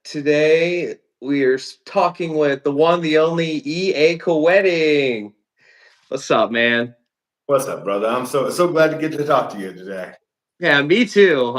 Today we are talking with the one, the only EA Koetting. What's up, man? What's up, brother? I'm so glad to get to talk to you today. Yeah, me too.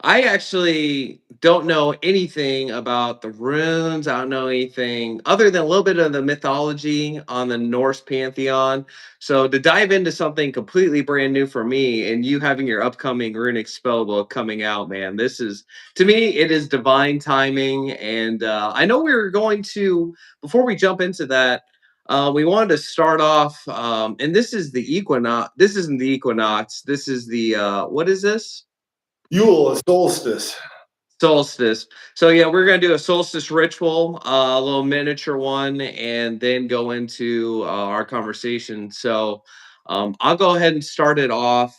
I actually don't know anything about the runes. I don't know anything other than a little bit of the mythology on the Norse pantheon. So to dive into something completely brand new for me, and you having your upcoming runic spellbook coming out, man, this is to me it is divine timing. And I know we were going to before we jump into that. We wanted to start off, and this is the equinox. This isn't the equinox. This is the what is this? Yule, a solstice. Solstice. So yeah, we're gonna do a solstice ritual, a little miniature one, and then go into our conversation. So I'll go ahead and start it off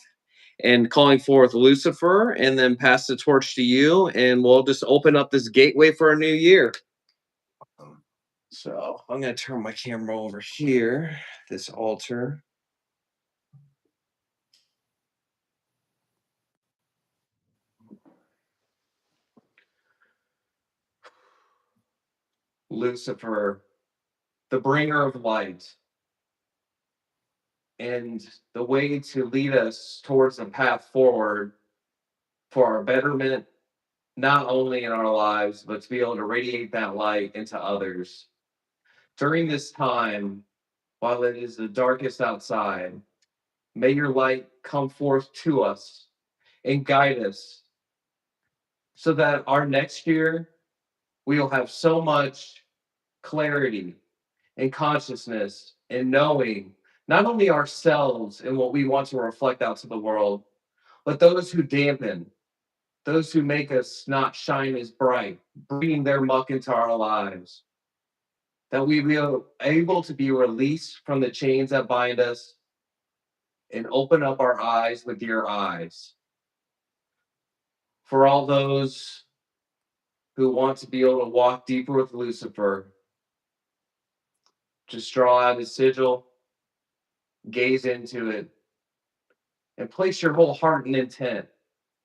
and calling forth Lucifer, and then pass the torch to you, and we'll just open up this gateway for a new year. So I'm gonna turn my camera over here. This altar. Lucifer, the bringer of light, and the way to lead us towards the path forward for our betterment, not only in our lives, but to be able to radiate that light into others. During this time, while it is the darkest outside, may your light come forth to us and guide us so that our next year we'll have so much clarity and consciousness and knowing not only ourselves and what we want to reflect out to the world, but those who dampen, those who make us not shine as bright, bringing their muck into our lives, that we will able to be released from the chains that bind us and open up our eyes with your eyes. For all those who want to be able to walk deeper with Lucifer, just draw out a sigil, gaze into it, and place your whole heart and intent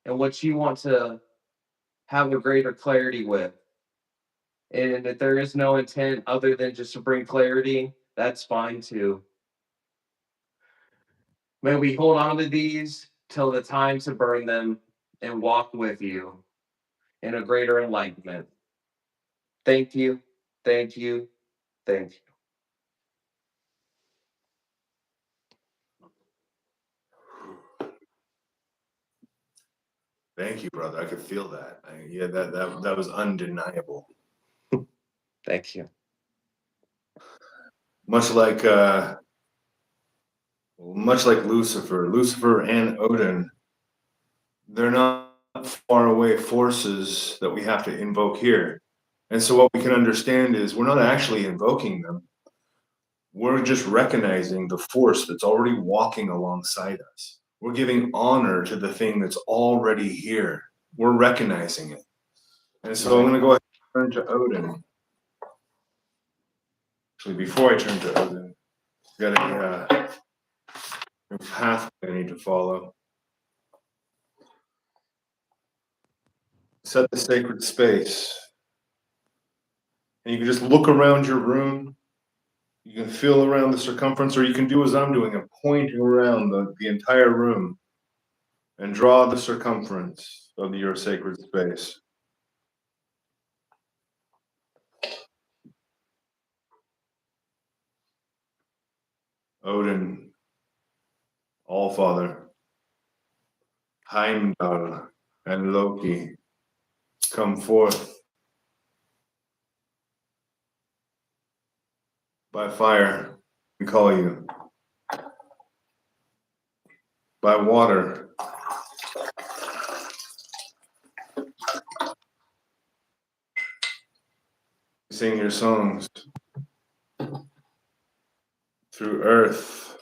and what you want to have a greater clarity with. And if there is no intent other than just to bring clarity, that's fine too. May we hold on to these till the time to burn them and walk with you in a greater enlightenment. Thank you, thank you, thank you. Thank you, brother. I could feel that. Yeah, that was undeniable. Thank you. Much like Lucifer and Odin, they're not far away forces that we have to invoke here. And so what we can understand is we're not actually invoking them. We're just recognizing the force that's already walking alongside us. We're giving honor to the thing that's already here. We're recognizing it. And so I'm going to go ahead and turn to Odin. Actually, before I turn to Odin, I've got a pathway I need to follow. Set the sacred space. And you can just look around your room. You can feel around the circumference, or you can do as I'm doing and pointing around the entire room and draw the circumference of your sacred space. Odin, Allfather, Heimdall, and Loki, come forth. By fire, we call you. By water, sing your songs. Through earth,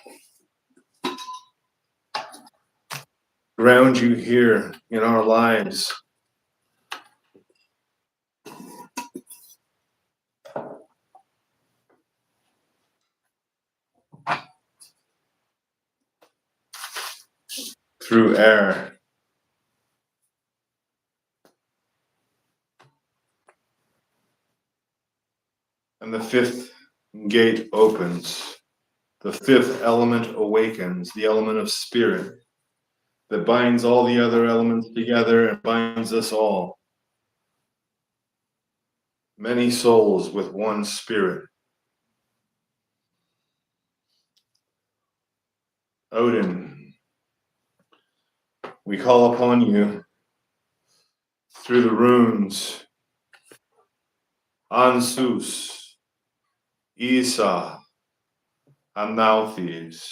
ground you here in our lives. Through air, And the fifth gate opens. The fifth element awakens, the element of spirit that binds all the other elements together and binds us all. Many souls with one spirit. Odin, we call upon you through the runes. Ansus, Isa, Anauthes.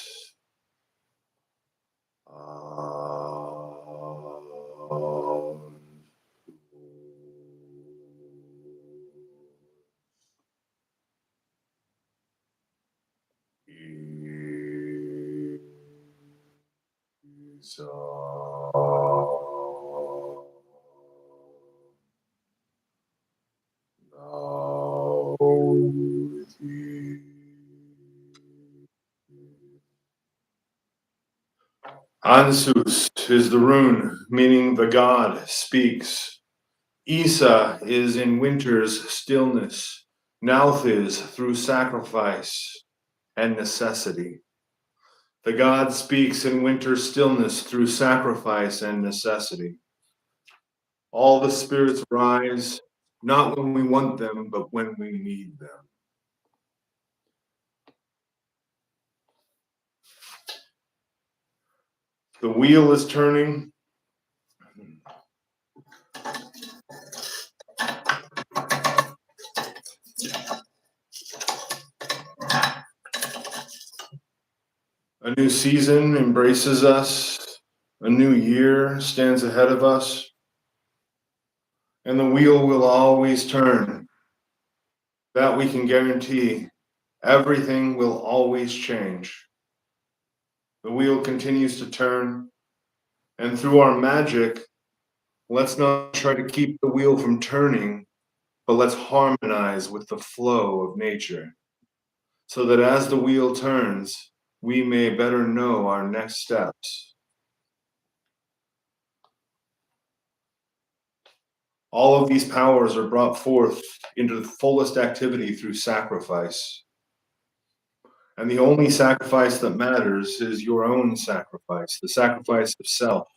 Ansus is the rune, meaning the god speaks. Isa is in winter's stillness. Nauth is through sacrifice and necessity. The god speaks in winter's stillness through sacrifice and necessity. All the spirits rise, not when we want them, but when we need them. The wheel is turning. A new season embraces us. A new year stands ahead of us. And the wheel will always turn. That we can guarantee. Everything will always change. The wheel continues to turn. And through our magic, let's not try to keep the wheel from turning, but let's harmonize with the flow of nature, so that as the wheel turns, we may better know our next steps. All of these powers are brought forth into the fullest activity through sacrifice. And the only sacrifice that matters is your own sacrifice, the sacrifice of self.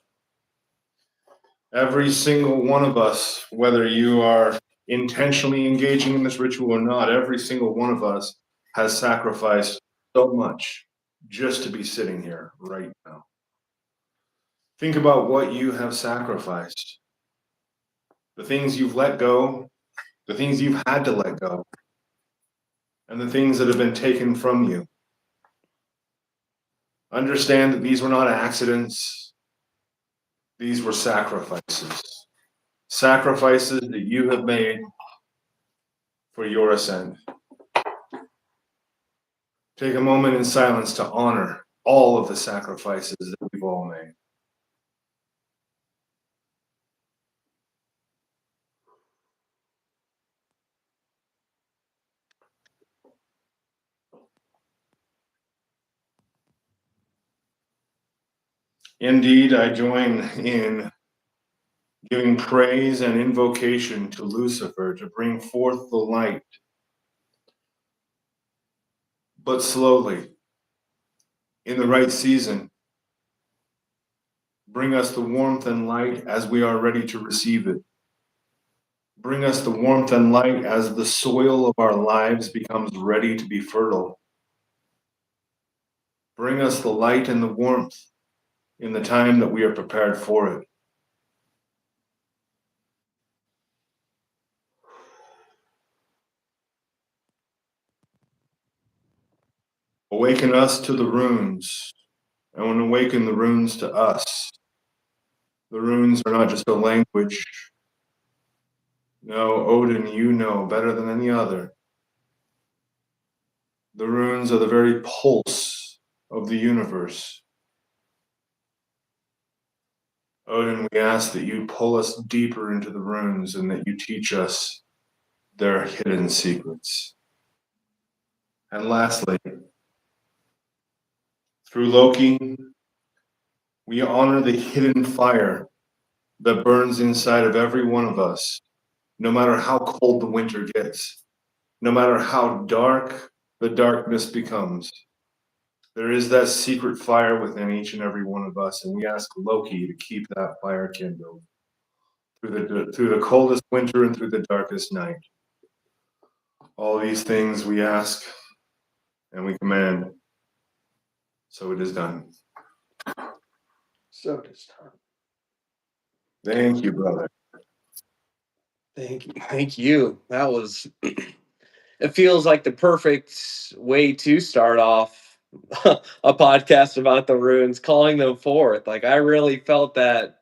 Every single one of us, whether you are intentionally engaging in this ritual or not, every single one of us has sacrificed so much just to be sitting here right now. Think about what you have sacrificed. The things you've let go, the things you've had to let go, and the things that have been taken from you. Understand that these were not accidents. These were sacrifices. Sacrifices that you have made for your ascent. Take a moment in silence to honor all of the sacrifices that we've all made. Indeed, I join in giving praise and invocation to Lucifer to bring forth the light, but slowly, in the right season. Bring us the warmth and light as we are ready to receive it. Bring us the warmth and light as the soil of our lives becomes ready to be fertile. Bring us the light and the warmth in the time that we are prepared for it. Awaken us to the runes, and awaken the runes to us. The runes are not just a language. No, Odin, you know better than any other. The runes are the very pulse of the universe. Odin, we ask that you pull us deeper into the runes and that you teach us their hidden secrets. And lastly, through Loki, we honor the hidden fire that burns inside of every one of us, no matter how cold the winter gets, no matter how dark the darkness becomes, there is that secret fire within each and every one of us, and we ask Loki to keep that fire kindled through the coldest winter and through the darkest night. All these things we ask and we command. So it is done. So it is done. Thank you, brother. Thank you. Thank you. That was, it feels like the perfect way to start off a podcast about the runes, calling them forth. Like, I really felt that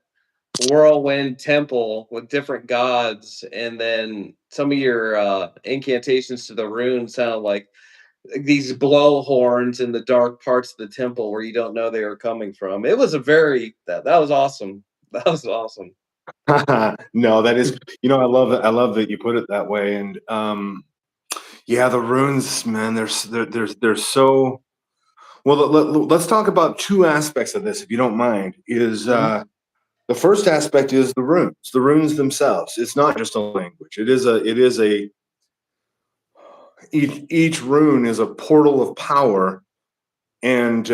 whirlwind temple with different gods, and then some of your incantations to the runes sound like these blow horns in the dark parts of the temple where you don't know they were coming from. It was a very that was awesome. That was awesome. No, that is, I love it. I love that you put it that way. And yeah, the runes, man, they're so well. Let's talk about two aspects of this, if you don't mind. Is the first aspect is the runes themselves. It's not just a language. It is a each rune is a portal of power, and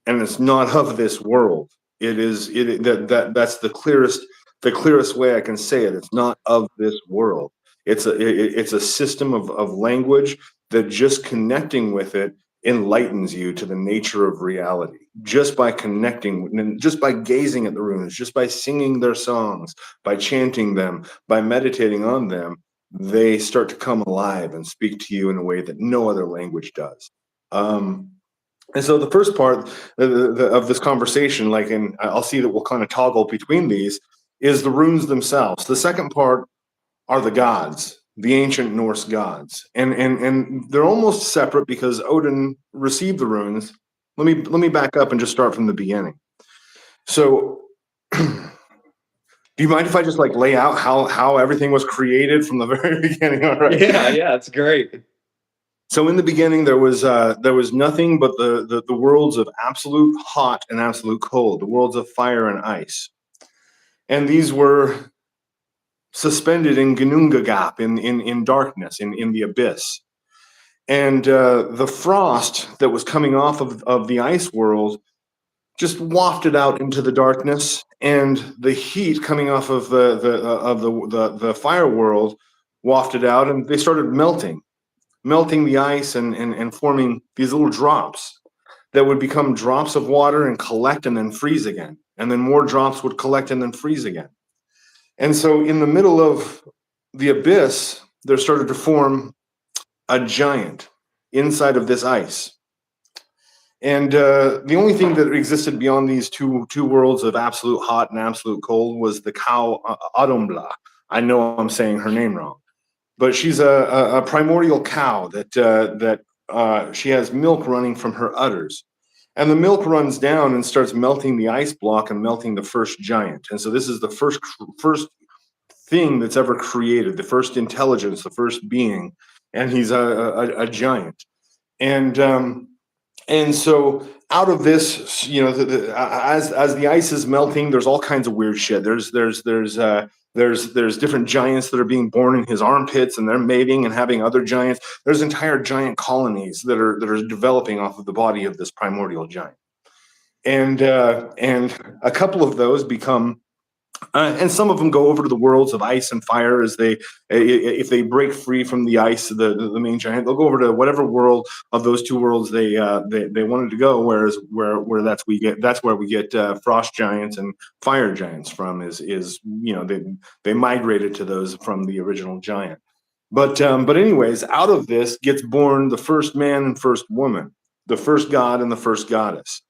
it's not of this world. That's the clearest way I can say it. It's not of this world. It's a system of language that just connecting with it enlightens you to the nature of reality. Just by connecting, just by gazing at the runes, just by singing their songs, by chanting them, by meditating on them, they start to come alive and speak to you in a way that no other language does. And so the first part of this conversation, and I'll see that we'll kind of toggle between these, is the runes themselves. The second part are the gods, the ancient Norse gods, and they're almost separate because Odin received the runes. Let me back up and just start from the beginning. So, do you mind if I just lay out how everything was created from the very beginning? All right. Yeah, it's great. So in the beginning, there was nothing but the worlds of absolute hot and absolute cold, the worlds of fire and ice, and these were suspended in Ginnungagap, in darkness, in the abyss, and the frost that was coming off of the ice world just wafted out into the darkness, and the heat coming off of the fire world wafted out, and they started melting the ice and forming these little drops that would become drops of water and collect and then freeze again. And then more drops would collect and then freeze again. And so in the middle of the abyss, there started to form a giant inside of this ice. And the only thing that existed beyond these two worlds of absolute hot and absolute cold was the cow Adombla. I know I'm saying her name wrong, but she's a primordial cow that she has milk running from her udders, and the milk runs down and starts melting the ice block and melting the first giant. And so this is the first thing that's ever created, the first intelligence, the first being, and he's a giant. And so out of this, as the ice is melting, there's all kinds of weird shit. There's different giants that are being born in his armpits, and they're mating and having other giants. There's entire giant colonies that are developing off of the body of this primordial giant, and a couple of those become. And some of them go over to the worlds of ice and fire if they break free from the ice, the main giant, they'll go over to whatever world of those two worlds they wanted to go. Whereas that's where we get frost giants and fire giants from. They migrated to those from the original giant. But anyways, out of this gets born the first man and first woman, the first god and the first goddess.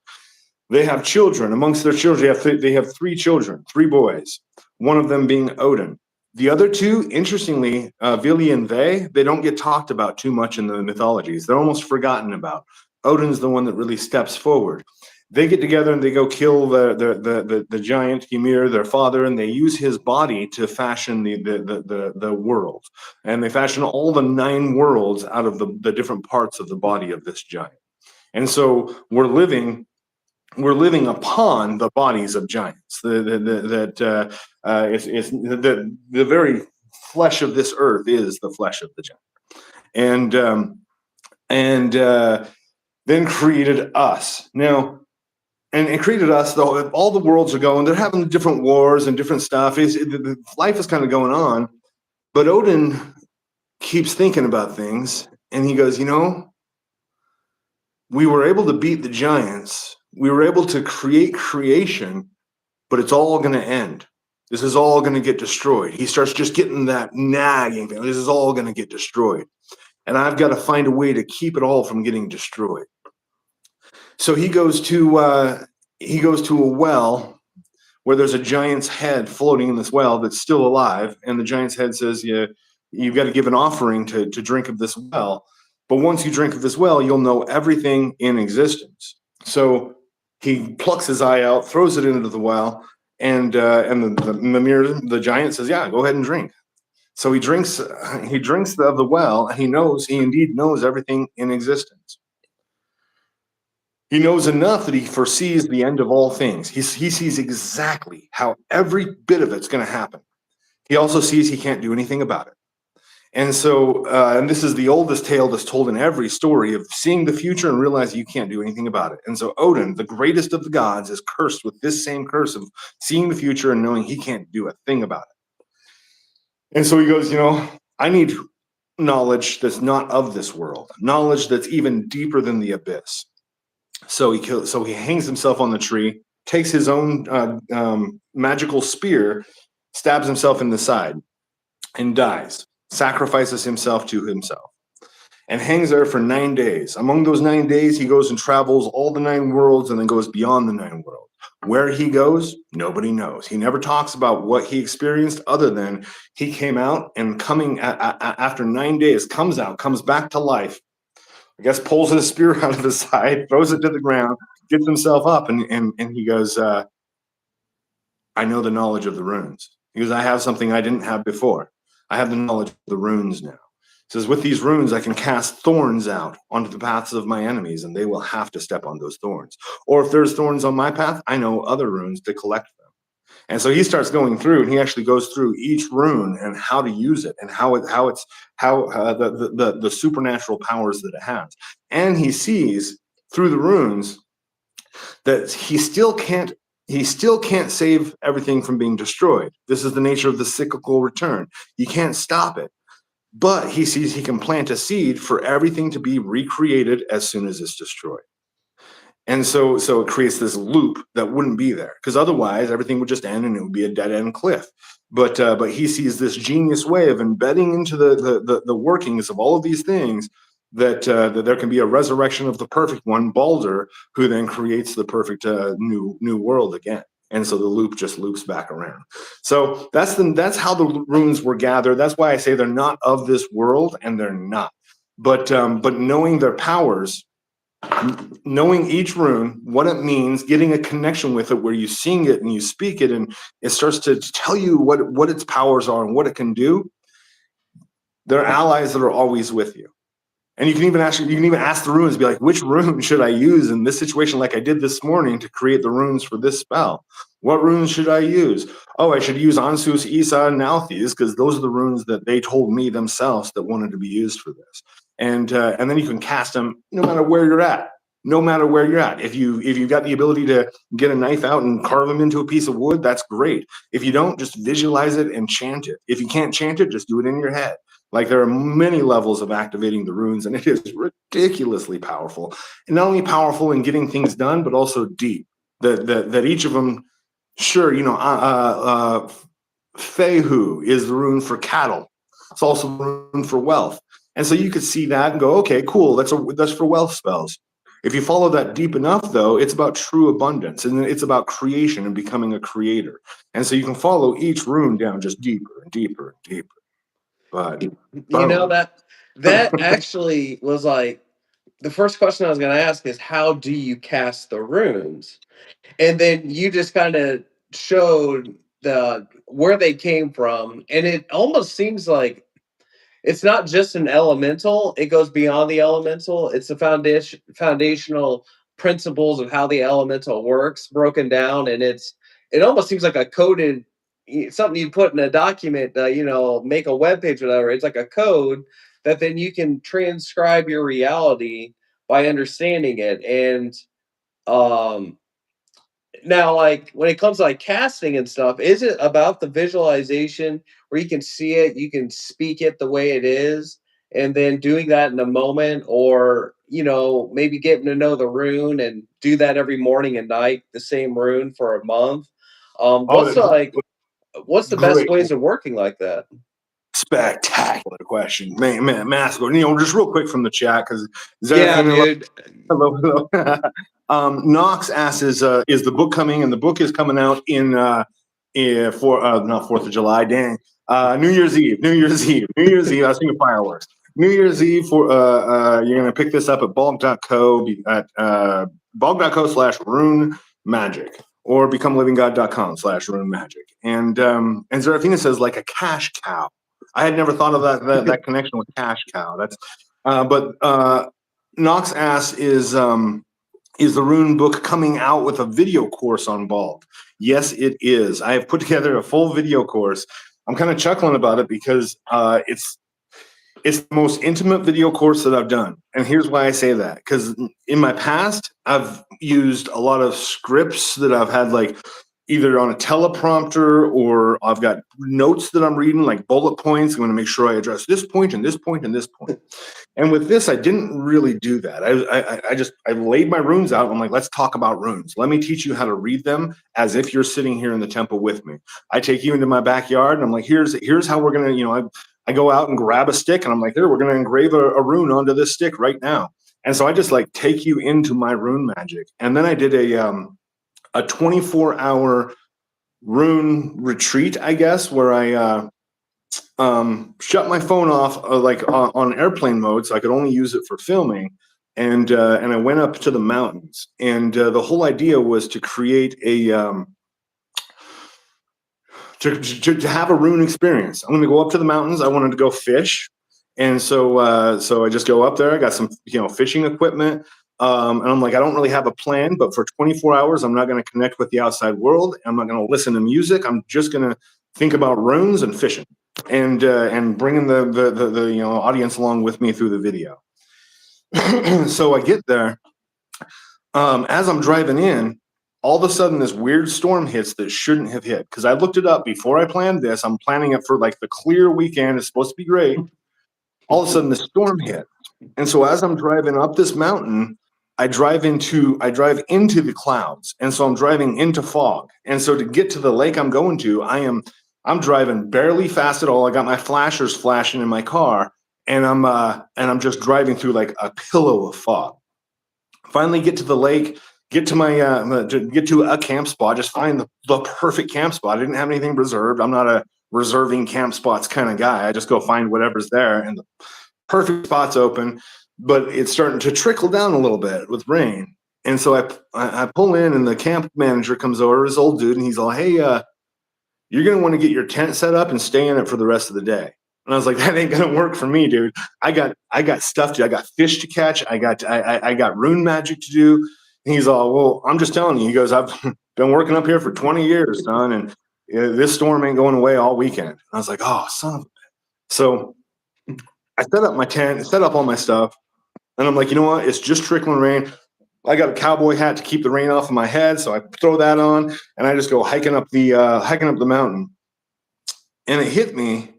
They have children. Amongst their children, they have three children, three boys, one of them being Odin. The other two, interestingly, Vili and they don't get talked about too much in the mythologies. They're almost forgotten about. Odin's the one that really steps forward. They get together and they go kill the giant Ymir, their father, and they use his body to fashion the world. And they fashion all the 9 worlds out of the different parts of the body of this giant. And so we're living upon the bodies of giants. It's the very flesh of this earth is the flesh of the giant. And then created us. Now, and created us, though all the worlds are going, they're having different wars and different stuff. Life is kind of going on. But Odin keeps thinking about things, and he goes, we were able to beat the giants. We were able to create creation, but it's all going to end. This is all going to get destroyed. He starts just getting that nagging thing. This is all going to get destroyed. And I've got to find a way to keep it all from getting destroyed. So he goes to a well where there's a giant's head floating in this well that's still alive. And the giant's head says, you've got to give an offering to drink of this well. But once you drink of this well, you'll know everything in existence. So he plucks his eye out, throws it into the well, and the giant says, yeah, go ahead and drink. So he drinks of the well, and he indeed knows everything in existence. He knows enough that he foresees the end of all things. He sees exactly how every bit of it's going to happen. He also sees he can't do anything about it. And so, and this is the oldest tale that's told in every story of seeing the future and realizing you can't do anything about it. And so Odin, the greatest of the gods, is cursed with this same curse of seeing the future and knowing he can't do a thing about it. And so he goes, I need knowledge that's not of this world, knowledge that's even deeper than the abyss. So he hangs himself on the tree, takes his own magical spear, stabs himself in the side, and dies. Sacrifices himself to himself, and hangs there for 9 days. Among those 9 days, he goes and travels all the 9 worlds, and then goes beyond the 9 worlds. Where he goes, nobody knows. He never talks about what he experienced, other than he came out, and coming after 9 days, comes back to life. I guess pulls his spear out of his side, throws it to the ground, gets himself up, and he goes, I know the knowledge of the runes. He goes, I have something I didn't have before. I have the knowledge of the runes now. He says, with these runes, I can cast thorns out onto the paths of my enemies, and they will have to step on those thorns. Or if there's thorns on my path, I know other runes to collect them. And so he starts going through, and he actually goes through each rune and how to use it, and how the supernatural powers that it has. And he sees through the runes that he still can't save everything from being destroyed. This is the nature of the cyclical return. You can't stop it. But he sees he can plant a seed for everything to be recreated as soon as it's destroyed. And so it creates this loop that wouldn't be there, because otherwise everything would just end and it would be a dead-end cliff. But he sees this genius way of embedding into the workings of all of these things that there can be a resurrection of the perfect one, Balder, who then creates the perfect new world again. And so the loop just loops back around. So that's how the runes were gathered. That's why I say they're not of this world, and they're not. But knowing their powers, knowing each rune, what it means, getting a connection with it where you sing it and you speak it, and it starts to tell you what its powers are and what it can do. They're allies that are always with you. And you can even ask the runes, be like, which rune should I use in this situation, like I did this morning to create the runes for this spell? What runes should I use? Oh, I should use Ansus, Isa, and Nauthiz, because those are the runes that they told me themselves that wanted to be used for this. And then you can cast them no matter where you're at. No matter where you're at. If you've got the ability to get a knife out and carve them into a piece of wood, that's great. If you don't, just visualize it and chant it. If you can't chant it, just do it in your head. Like, there are many levels of activating the runes, and it is ridiculously powerful. And not only powerful in getting things done, but also deep. That each of them, sure, Fehu is the rune for cattle. It's also the rune for wealth. And so you could see that and go, okay, cool, that's for wealth spells. If you follow that deep enough, though, it's about true abundance, and it's about creation and becoming a creator. And so you can follow each rune down just deeper and deeper and deeper. But that actually was like the first question I was going to ask is, how do you cast the runes? And then you just kind of showed where they came from, and it almost seems like it's not just an elemental; it goes beyond the elemental. It's the foundational principles of how the elemental works broken down, and it almost seems like a coded something you put in a document, make a web page or whatever. It's like a code that then you can transcribe your reality by understanding it. And um, now, like when it comes to like casting and stuff, is it about the visualization where you can see it, you can speak it the way it is, and then doing that in a moment, or maybe getting to know the rune and do that every morning and night, the same rune for a month? Oh, What's the best great, ways of working like that? spectacular question, man, massive. Just real quick from the chat because Yeah, Zerathina, dude. hello. Knox asks, is the book coming? And the book is coming out for not 4th of July, dang, New Year's Eve. I was thinking fireworks. New Year's Eve for you're gonna pick this up at bulk.co at bulk.co/rune magic or becomeliving.god.com/rune magic. And Zerathina says like a cash cow. I had never thought of that connection with cash cow. That's but Knox asks, is the Rune book coming out with a video course on bulk? Yes, it is. I have put together a full video course. I'm kind of chuckling about it because it's the most intimate video course that I've done. And here's why I say that. Because in my past, I've used a lot of scripts that I've had like either on a teleprompter, or I've got notes that I'm reading, like bullet points. I'm going to make sure I address this point and this point and this point. And with this, I didn't really do that. I laid my runes out. I'm like, let's talk about runes. Let me teach you how to read them as if you're sitting here in the temple with me. I take you into my backyard and I'm like, here's how we're going to, I go out and grab a stick and I'm like, here, we're going to engrave a rune onto this stick right now. And so I just like take you into my rune magic. And then I did a 24-hour rune retreat, I guess, where I shut my phone off on airplane mode so I could only use it for filming. And I went up to the mountains. And the whole idea was to create a to have a rune experience. I'm going to go up to the mountains. I wanted to go fish. And so I just go up there. I got some, fishing equipment. And I'm like, I don't really have a plan, but for 24 hours, I'm not going to connect with the outside world. I'm not going to listen to music. I'm just going to think about runes and fishing and bringing the audience along with me through the video. So I get there. As I'm driving in, all of a sudden this weird storm hits that shouldn't have hit, because I looked it up before I planned this. I'm planning it for like the clear weekend. It's supposed to be great. All of a sudden the storm hit. And so as I'm driving up this mountain, I drive into the clouds. And so I'm driving into fog. And so to get to the lake I'm going to, I'm driving barely fast at all. I got my flashers flashing in my car, and I'm just driving through like a pillow of fog. Finally get to the lake, get to a camp spot, just find the perfect camp spot. I didn't have anything reserved. I'm not a reserving camp spots kind of guy. I just go find whatever's there, and the perfect spot's open, but it's starting to trickle down a little bit with rain. And so I pull in, and the camp manager comes over, this old dude, and he's all, hey, you're going to want to get your tent set up and stay in it for the rest of the day. And I was like, that ain't going to work for me, dude. I got stuff to do. I got fish to catch. I got rune magic to do. And he's all, well, I'm just telling you. He goes, I've been working up here for 20 years, son, and this storm ain't going away all weekend. And I was like, oh, son of a bitch. So I set up my tent, set up all my stuff, and I'm like, you know what? It's just trickling rain. I got a cowboy hat to keep the rain off of my head, so I throw that on, and I just go hiking up the mountain. And it hit me.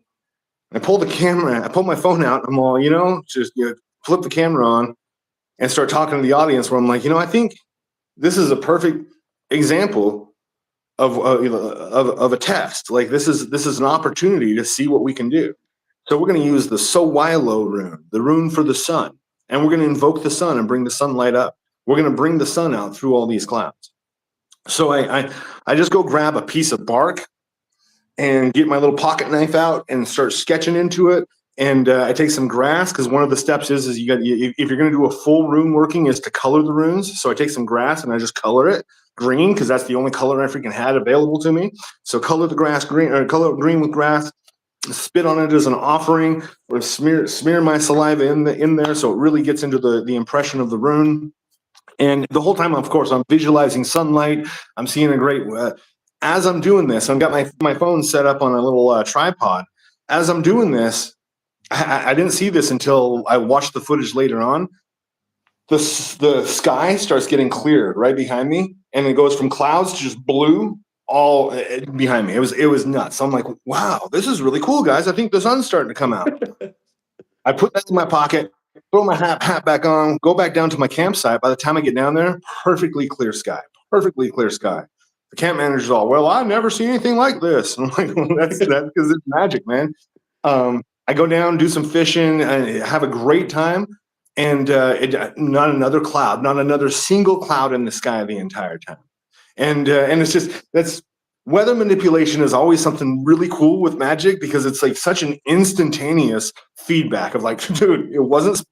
I pulled the camera. I pulled my phone out. I'm all, just flip the camera on and start talking to the audience. Where I'm like, I think this is a perfect example of a test. Like this is an opportunity to see what we can do. So we're going to use the Sowilo rune, the rune for the sun, and we're going to invoke the sun and bring the sunlight up. We're going to bring the sun out through all these clouds. So I just go grab a piece of bark and get my little pocket knife out and start sketching into it. And I take some grass, because one of the steps is if you're going to do a full rune working is to color the runes. So I take some grass and I just color it green, because that's the only color I freaking had available to me. So color the grass green, or color it green with grass. Spit on it as an offering, or smear my saliva in there, so it really gets into the impression of the rune. And the whole time, of course, I'm visualizing sunlight. I'm seeing a great as I'm doing this, I've got my phone set up on a little tripod. As I'm doing this, I didn't see this until I watched the footage later on. The sky starts getting clear right behind me, and it goes from clouds to just blue all behind me. It was nuts. I'm like, wow, this is really cool, guys. I think the sun's starting to come out. I put that in my pocket, throw my hat back on, go back down to my campsite. By the time I get down there, perfectly clear sky. Perfectly clear sky. The camp manager's all, well, I've never seen anything like this. And I'm like, well, that's because it's magic, man. I go down, do some fishing, and have a great time. And not another cloud, not another single cloud in the sky the entire time. And it's just, that's, weather manipulation is always something really cool with magic, because it's like such an instantaneous feedback of like, dude, it wasn't,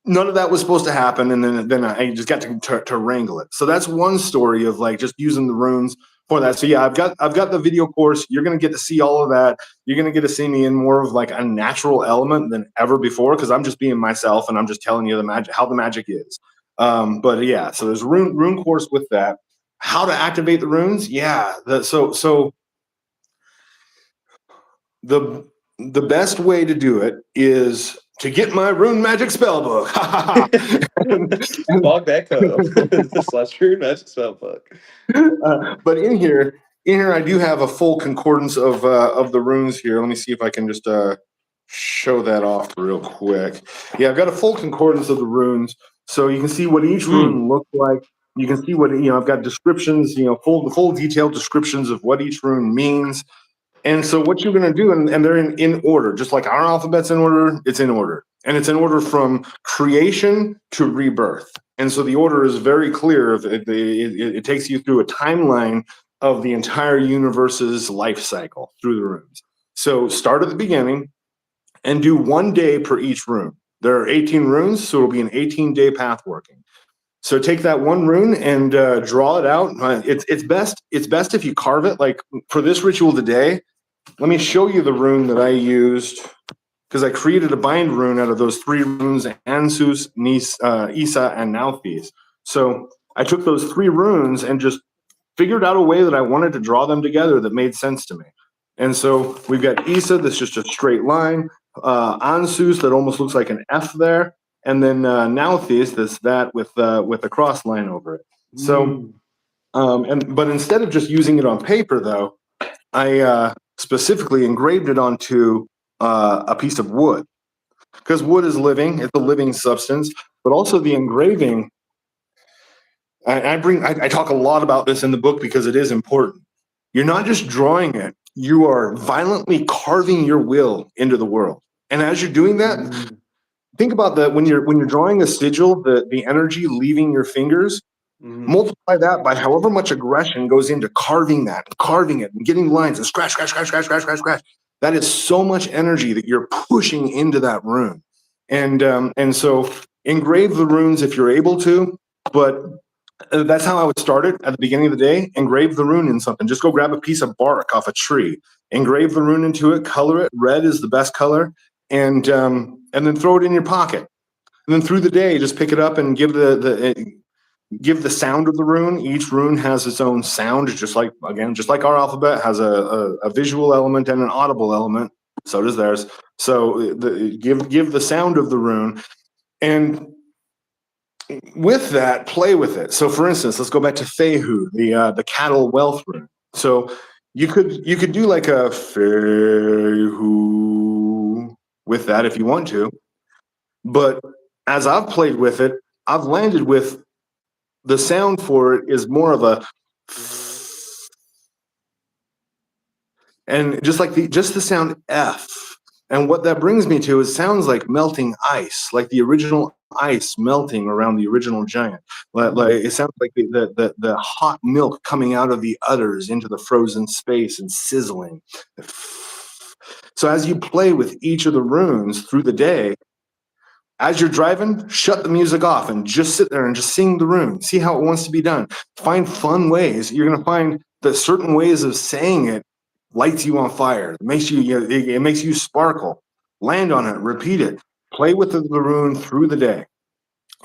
none of that was supposed to happen. And then I just got to wrangle it. So that's one story of like just using the runes for that. So yeah, I've got the video course. You're going to get to see all of that. You're going to get to see me in more of like a natural element than ever before, because I'm just being myself and I'm just telling you the magic, how the magic is. But yeah, so there's rune course with that. How to activate the runes? Yeah. So the best way to do it is to get my Rune Magic Spellbook. Log back up. / Rune Magic Spellbook. But in here I do have a full concordance of the runes here. Let me see if I can just show that off real quick. Yeah, I've got a full concordance of the runes, so you can see what each rune looks like. You can see what, I've got descriptions, full detailed descriptions of what each rune means. And so what you're going to do, and they're in order, just like our alphabet's in order, it's in order. And it's in order from creation to rebirth. And so the order is very clear. It takes you through a timeline of the entire universe's life cycle through the runes. So start at the beginning and do 1 day per each rune. There are 18 runes, so it'll be an 18-day path working. So take that one rune and draw it out. It's best if you carve it. Like for this ritual today, let me show you the rune that I used, because I created a bind rune out of those 3 runes: Ansus, Isa, and Nauthiz. So I took those 3 runes and just figured out a way that I wanted to draw them together that made sense to me. And so we've got Isa, that's just a straight line. Ansus, that almost looks like an F there. And then Nauthiz, that with a cross line over it. So, but instead of just using it on paper, though, I specifically engraved it onto a piece of wood, because wood is living; it's a living substance. But also the engraving, I talk a lot about this in the book because it is important. You're not just drawing it; you are violently carving your will into the world. And as you're doing that, think about that when you're drawing a sigil, the energy leaving your fingers. Multiply that by however much aggression goes into carving it, and getting lines and scratch. That is so much energy that you're pushing into that rune. And so engrave the runes if you're able to, but that's how I would start it at the beginning of the day. Engrave the rune in something. Just go grab a piece of bark off a tree, engrave the rune into it, color it. Red is the best color, and then throw it in your pocket. And then through the day, just pick it up and give the sound of the rune. Each rune has its own sound, just like our alphabet has a visual element and an audible element. So does theirs. So give the sound of the rune, and with that, play with it. So for instance, let's go back to Fehu, the cattle wealth rune. So you could do like a Fehu with that if you want to. But as I've played with it, I've landed with the sound for it is more of a, and just the sound F. And what that brings me to is sounds like melting ice, like the original ice melting around the original giant. Like it sounds like the hot milk coming out of the udders into the frozen space and sizzling. So as you play with each of the runes through the day, as you're driving, shut the music off and just sit there and just sing the rune. See how it wants to be done. Find fun ways. You're going to find that certain ways of saying it lights you on fire. It makes you sparkle. Land on it. Repeat it. Play with the rune through the day.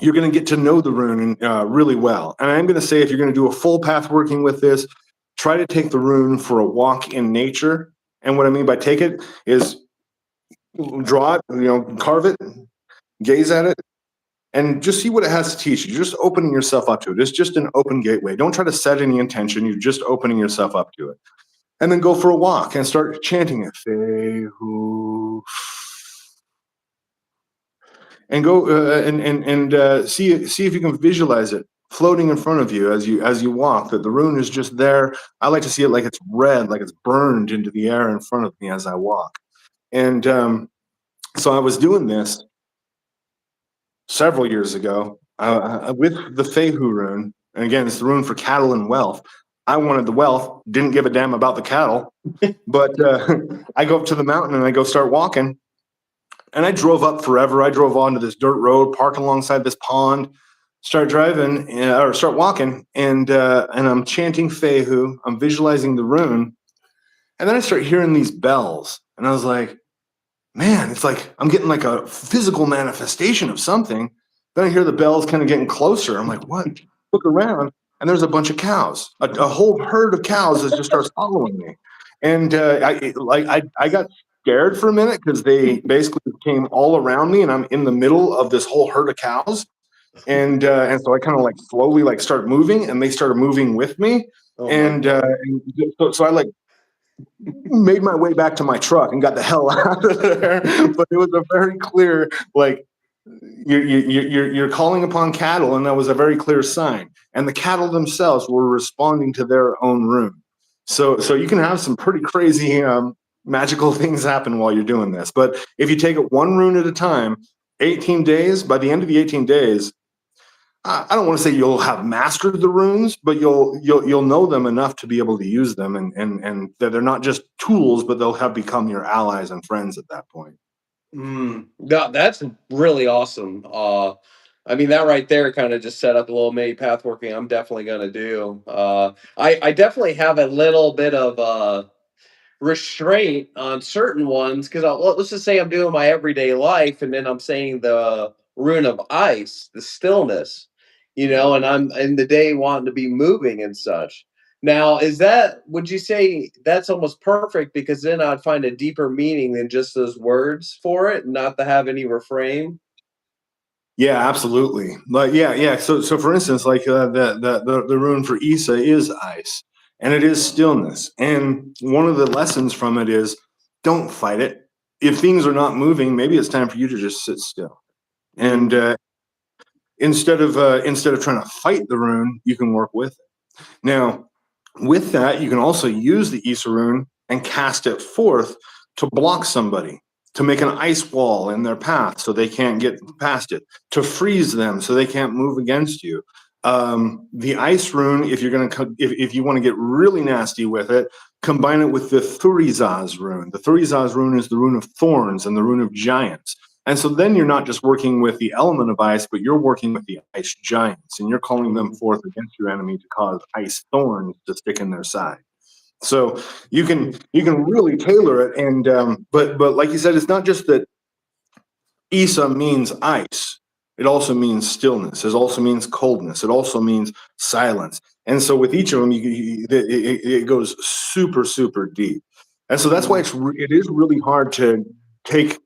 You're going to get to know the rune really well. And I'm going to say, if you're going to do a full path working with this, try to take the rune for a walk in nature. And what I mean by take it is draw it, carve it, gaze at it, and just see what it has to teach you. Just opening yourself up to it. It's just an open gateway. Don't try to set any intention. You're just opening yourself up to it. And then go for a walk and start chanting it. Fehu. And go and see if you can visualize it floating in front of you as you walk. That the rune is just there. I like to see it like it's red, like it's burned into the air in front of me as I walk. And so I was doing this several years ago with the Fehu rune. And again, it's the rune for cattle and wealth. I wanted the wealth, didn't give a damn about the cattle. But I go up to the mountain and I go start walking. And I drove up forever. I drove onto this dirt road, parked alongside this pond, start walking, and I'm chanting Fehu. I'm visualizing the rune. And then I start hearing these bells. And I was like, man, it's like I'm getting like a physical manifestation of something. Then I hear the bells kind of getting closer. I'm like, what? Look around, and there's a bunch of cows, a whole herd of cows that just starts following me. And I got scared for a minute because they basically came all around me, and I'm in the middle of this whole herd of cows. And so I kind of like slowly like start moving, and they started moving with me. Oh, and so I like made my way back to my truck and got the hell out of there. But it was a very clear, like, you're calling upon cattle, and that was a very clear sign. And the cattle themselves were responding to their own rune. So you can have some pretty crazy magical things happen while you're doing this. But if you take it one rune at a time, 18 days, by the end of the 18 days, I don't want to say you'll have mastered the runes, but you'll know them enough to be able to use them, and that they're not just tools, but they'll have become your allies and friends at that point. No, that's really awesome. I mean, that right there kind of just set up a little mini path working I'm definitely going to do. I definitely have a little bit of restraint on certain ones because let's just say I'm doing my everyday life and then I'm saying the rune of ice, the stillness, and I'm in the day wanting to be moving and such. Now, would you say that's almost perfect because then I'd find a deeper meaning than just those words for it, not to have any refrain? Yeah, absolutely. Like, yeah. So for instance, like the rune for Isa is ice, and it is stillness. And one of the lessons from it is don't fight it. If things are not moving, maybe it's time for you to just sit still. And instead of trying to fight the rune, you can work with it. Now, with that, you can also use the Isa rune and cast it forth to block somebody, to make an ice wall in their path so they can't get past it, to freeze them so they can't move against you. The ice rune, if you want to get really nasty with it, combine it with the Thurizaz rune. The Thurizaz rune is the rune of thorns and the rune of giants. And so then you're not just working with the element of ice, but you're working with the ice giants, and you're calling them forth against your enemy to cause ice thorns to stick in their side. So you can really tailor it, and but like you said, it's not just that Isa means ice. It also means stillness. It also means coldness. It also means silence. And so with each of them, it goes super, super deep. And so that's why it is really hard to take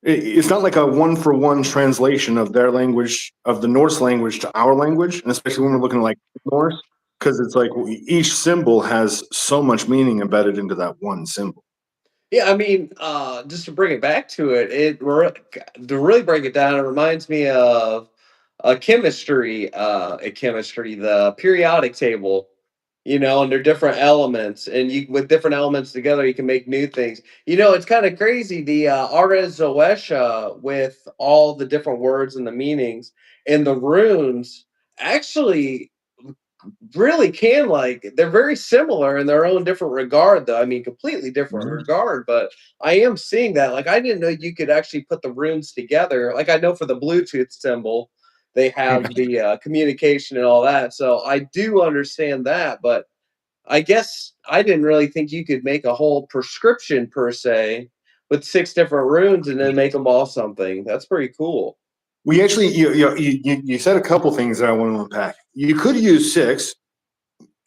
it's not like a one-for-one translation of their language, of the Norse language to our language, and especially when we're looking at like Norse, because it's like each symbol has so much meaning embedded into that one symbol. Yeah, I mean, just to bring it back to it, to really break it down, it reminds me of the periodic table, and they're different elements, and you with different elements together, you can make new things. It's kind of crazy the Arez Zoesha with all the different words and the meanings, and the runes actually really can they're very similar in their own different regard though. I mean, completely different regard, but I am seeing that. Like, I didn't know you could actually put the runes together. Like, I know for the Bluetooth symbol they have the communication and all that, so I do understand that. But I guess I didn't really think you could make a whole prescription per se with 6 different runes and then make them all something. That's pretty cool. We actually, you said a couple things that I want to unpack. You could use 6,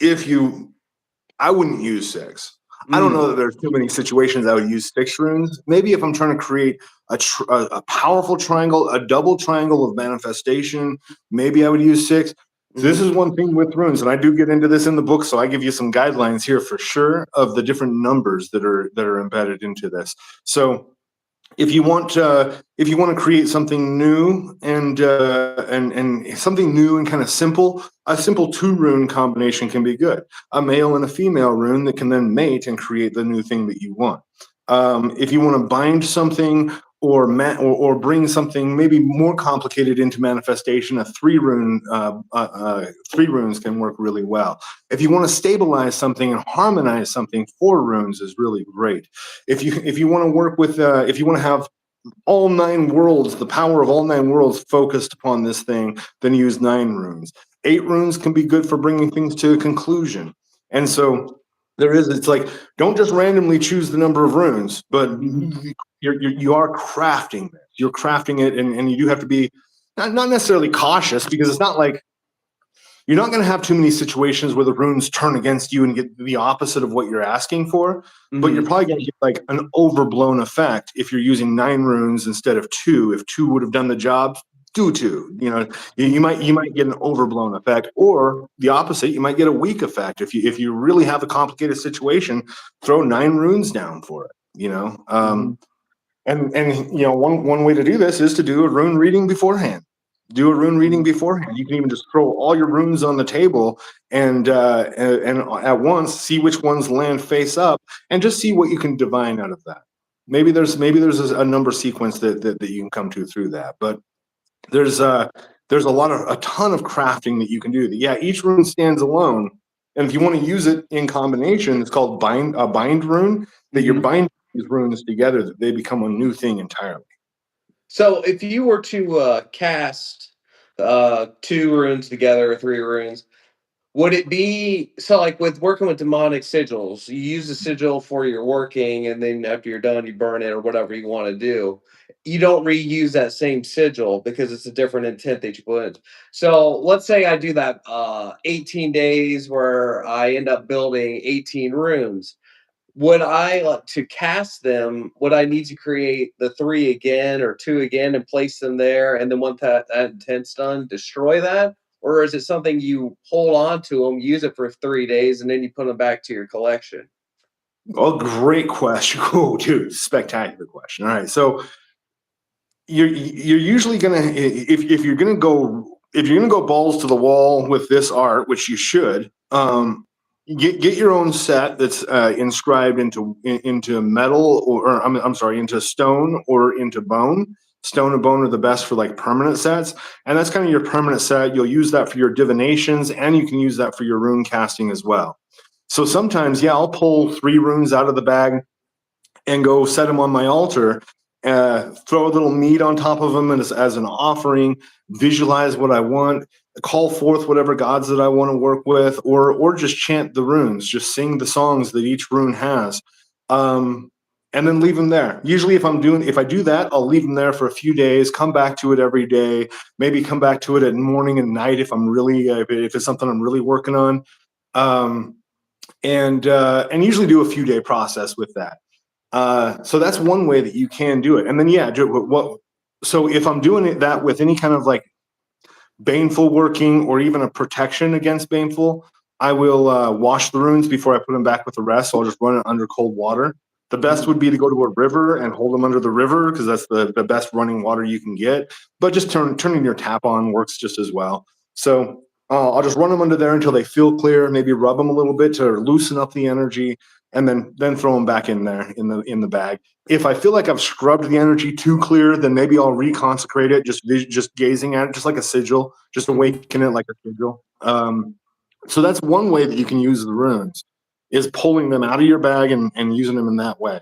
I wouldn't use 6. I don't know that there's too many situations I would use 6 runes. Maybe if I'm trying to create a powerful triangle, a double triangle of manifestation, maybe I would use 6. So this is one thing with runes, and I do get into this in the book, so I give you some guidelines here for sure of the different numbers that are embedded into this. So if you want to create something new and something new and kind of simple, a simple 2 rune combination can be good. A male and a female rune that can then mate and create the new thing that you want. If you want to bind something or bring something maybe more complicated into manifestation, a 3 rune 3 runes can work really well. If you want to stabilize something and harmonize something, 4 runes is really great. If you want to work with if you want to have all 9 worlds, the power of all 9 worlds focused upon this thing, then use 9 runes. 8 runes can be good for bringing things to a conclusion. And so it's like, don't just randomly choose the number of runes, but you are crafting this. You're crafting it, and you do have to be not necessarily cautious, because it's not like you're not going to have too many situations where the runes turn against you and get the opposite of what you're asking for, but you're probably going to get like an overblown effect if you're using 9 runes instead of 2. If 2 would have done the job, do 2. You might get an overblown effect, or the opposite. You might get a weak effect. If you really have a complicated situation, throw 9 runes down for it. And one way to do this is to do a rune reading beforehand. Do a rune reading beforehand. You can even just throw all your runes on the table and at once see which ones land face up, and just see what you can divine out of that. Maybe there's a number sequence that you can come to through that, but there's a ton of crafting that you can do. Yeah, each rune stands alone, and if you want to use it in combination, it's called a bind rune. That you're binding these runes together, that they become a new thing entirely. So if you were to cast 2 runes together or 3 runes, would it be so, like with working with demonic sigils, you use the sigil for your working, and then after you're done, you burn it or whatever you want to do. You don't reuse that same sigil because it's a different intent that you put in. So let's say I do that 18 days where I end up building 18 runes. Would I like to cast them? Would I need to create the 3 again or 2 again and place them there? And then once that intent's done, destroy that? Or is it something you hold on to them, use it for 3 days, and then you put them back to your collection? Oh, great question. Oh, dude, spectacular question. All right, so you're usually gonna, if you're gonna go balls to the wall with this art, which you should, get your own set that's inscribed into metal, or I'm sorry, into stone or into bone. Stone and bone are the best for like permanent sets, and that's kind of your permanent set. You'll use that for your divinations, and you can use that for your rune casting as well. So sometimes, yeah, I'll pull 3 runes out of the bag and go set them on my altar, throw a little meat on top of them as an offering, visualize what I want, call forth whatever gods that I want to work with, or just chant the runes, just sing the songs that each rune has, and then leave them there. Usually if I do that, I'll leave them there for a few days, come back to it every day, maybe come back to it at morning and night if it's something I'm really working on, and usually do a few day process with that. So that's one way that you can do it. And then, yeah, so if I'm doing that with any kind of like baneful working or even a protection against baneful, I will wash the runes before I put them back with the rest. So I'll just run it under cold water. The best would be to go to a river and hold them under the river, because that's the best running water you can get. But just turning your tap on works just as well. So I'll just run them under there until they feel clear, maybe rub them a little bit to loosen up the energy, and then throw them back in there in the bag. If I feel like I've scrubbed the energy too clear, then maybe I'll reconsecrate it, just gazing at it, just like a sigil, just awaken it like a sigil. So that's one way that you can use the runes, is pulling them out of your bag and using them in that way.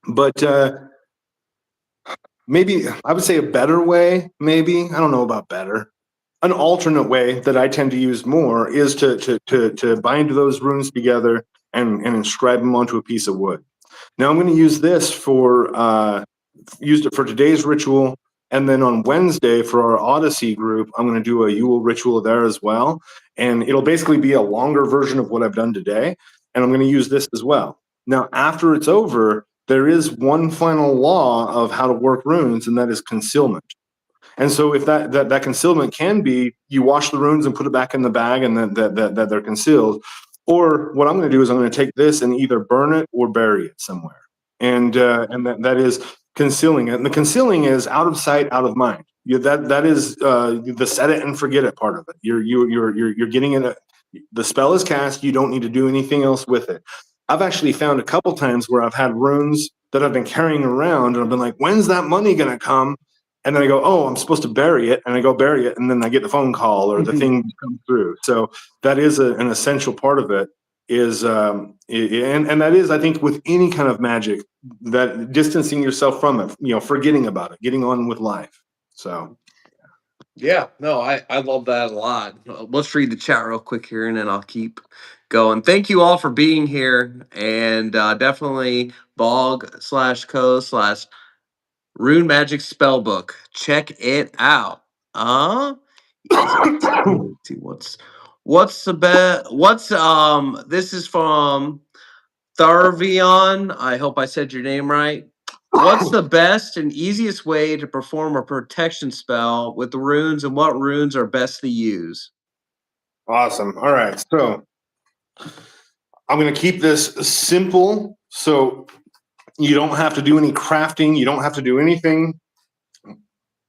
But maybe I would say a better way, maybe, I don't know about better, an alternate way that I tend to use more is to bind those runes together and inscribe them onto a piece of wood. Now I'm going to use this used it for today's ritual, and then on Wednesday for our Odyssey group, I'm going to do a Yule ritual there as well. And it'll basically be a longer version of what I've done today. And I'm going to use this as well. Now, after it's over, there is one final law of how to work runes, and that is concealment. And so if that concealment can be, you wash the runes and put it back in the bag and that they're concealed. Or what I'm going to do is I'm going to take this and either burn it or bury it somewhere. And that is concealing it. And the concealing is out of sight, out of mind. That is the set it and forget it part of it. You're getting it. The spell is cast. You don't need to do anything else with it. I've actually found a couple times where I've had runes that I've been carrying around, and I've been like, "When's that money going to come?" And then I go, "Oh, I'm supposed to bury it," and I go bury it, and then I get the phone call or the thing comes through. So that is an essential part of it. And that is, I think, with any kind of magic, that distancing yourself from it, forgetting about it, getting on with life. So Yeah, no, I love that a lot. Let's read the chat real quick here, and then I'll keep going. Thank you all for being here, and definitely bog/co/Rune Magic Spellbook. Check it out. See what's the best? This is from Tharvion. I hope I said your name right. What's the best and easiest way to perform a protection spell with the runes, and what runes are best to use? awesome. All right. So I'm going to keep this simple. So you don't have to do any crafting. You don't have to do anything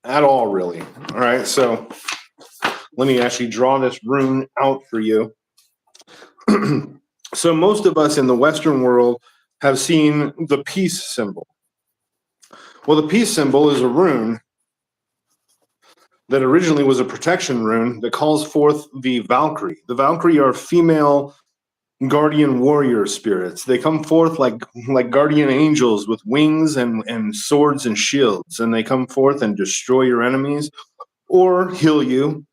at all, really. All right. So let me actually draw this rune out for you. So most of us in the Western world have seen the peace symbol. Well, the peace symbol is a rune that originally was a protection rune that calls forth the Valkyrie. The Valkyrie are female guardian warrior spirits. They come forth like guardian angels with wings and swords and shields, and they come forth and destroy your enemies or heal you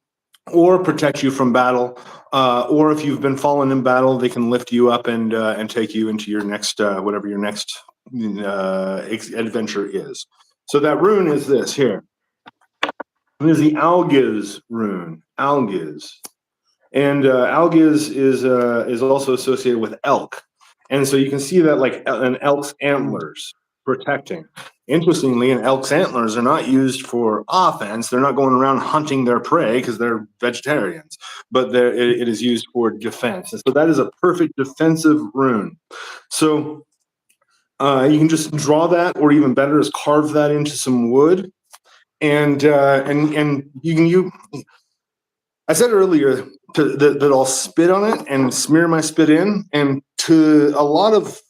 or protect you from battle. Or if you've been fallen in battle, they can lift you up and take you into your next whatever your next adventure is. So that rune is this here. It is the Algiz rune. Algiz. And Algiz is also associated with elk. And so you can see that like an elk's antlers protecting. Interestingly, an elk's antlers are not used for offense. They're not going around hunting their prey because they're vegetarians, but it is used for defense. And so that is a perfect defensive rune. So you can just draw that, or even better is carve that into some wood. And you can I said earlier that I'll spit on it and smear my spit in, and to a lot of,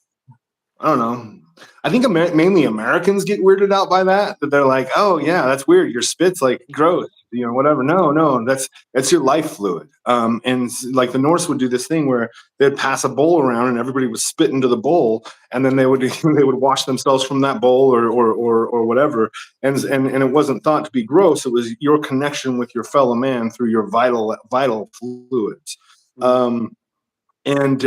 I don't know, I think mainly Americans get weirded out by that they're like, "Oh yeah, that's weird. Your spit's like gross, whatever." No, that's your life fluid. And like the Norse would do this thing where they'd pass a bowl around and everybody would spit into the bowl, and then they would wash themselves from that bowl or whatever. And it wasn't thought to be gross. It was your connection with your fellow man through your vital fluids. And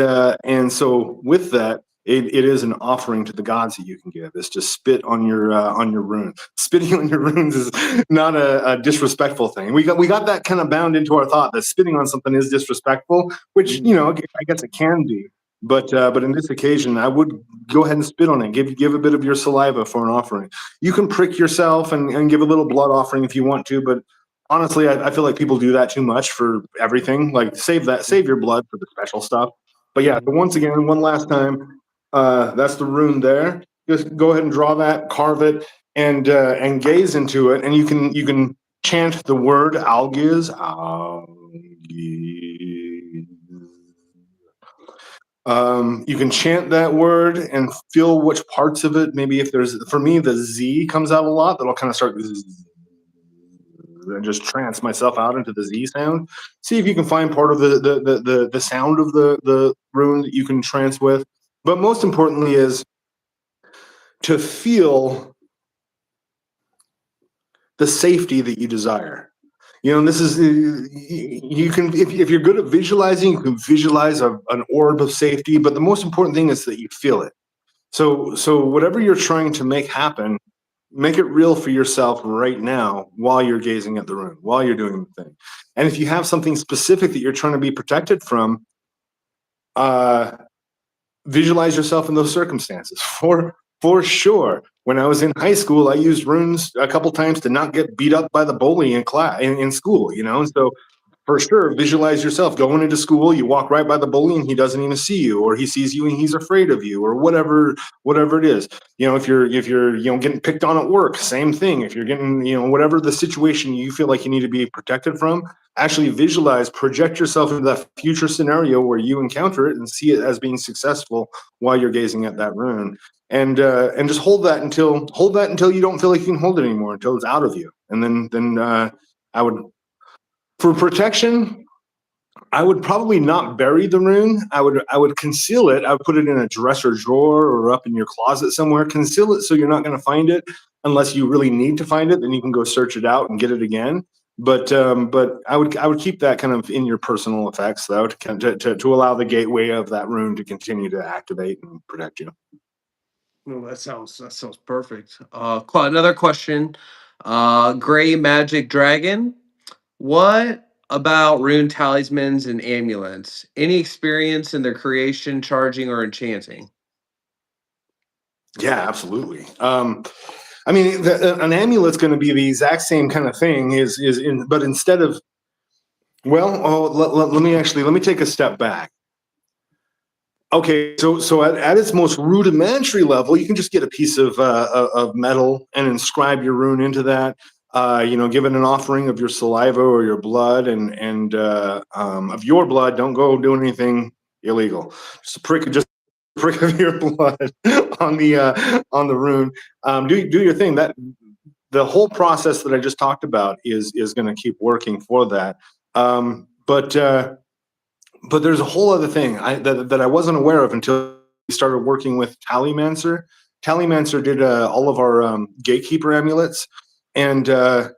so with that, it is an offering to the gods that you can give. It's to spit on your rune. Spitting on your runes is not a disrespectful thing. We got that kind of bound into our thought that spitting on something is disrespectful, which I guess it can be. But in this occasion, I would go ahead and spit on it. Give a bit of your saliva for an offering. You can prick yourself and give a little blood offering if you want to, but honestly, I feel like people do that too much for everything. Like save your blood for the special stuff. But yeah, but once again, one last time, that's the rune there. Just go ahead and draw that, carve it, and gaze into it, and you can chant the word Algiz. You can chant that word and feel which parts of it. Maybe if there's, for me, the Z comes out a lot. That'll kind of start and just trance myself out into the Z sound. See if you can find part of the sound of the rune that you can trance with. But most importantly is to feel the safety that you desire. And this is, you can, if you're good at visualizing, you can visualize an orb of safety, but the most important thing is that you feel it. So whatever you're trying to make happen, Make it real for yourself right now while you're gazing at the rune, while you're doing the thing. And if you have something specific that you're trying to be protected from, visualize yourself in those circumstances. For sure. When I was in high school, I used runes a couple times to not get beat up by the bully in class in school, you know. So for sure, visualize yourself going into school. You walk right by the bully, and he doesn't even see you, or he sees you and he's afraid of you, or whatever it is. You know, if you're getting picked on at work, same thing. If you're getting whatever the situation you feel like you need to be protected from, actually visualize, project yourself into that future scenario where you encounter it and see it as being successful while you're gazing at that rune. And just hold that until you don't feel like you can hold it anymore, until it's out of you. And then I would, for protection, I would probably not bury the rune. I would conceal it. I would put it in a dresser drawer or up in your closet somewhere. Conceal it so you're not going to find it unless you really need to find it. Then you can go search it out and get it again. But I would keep that kind of in your personal effects, though, to allow the gateway of that rune to continue to activate and protect you. No, that sounds perfect. Another question. Gray Magic Dragon. What about rune talismans and amulets? Any experience in their creation, charging, or enchanting? Yeah, absolutely. I mean, an amulet's going to be the exact same kind of thing. But instead of, let me take a step back. Okay, so at its most rudimentary level, you can just get a piece of metal and inscribe your rune into that. Give it an offering of your saliva or your blood, and of your blood. Don't go doing anything illegal. Just a prick of your blood on the rune. Do your thing. That the whole process that I just talked about is going to keep working for that. But there's a whole other thing that I wasn't aware of until we started working with Tallymancer. Tallymancer did all of our gatekeeper amulets, and so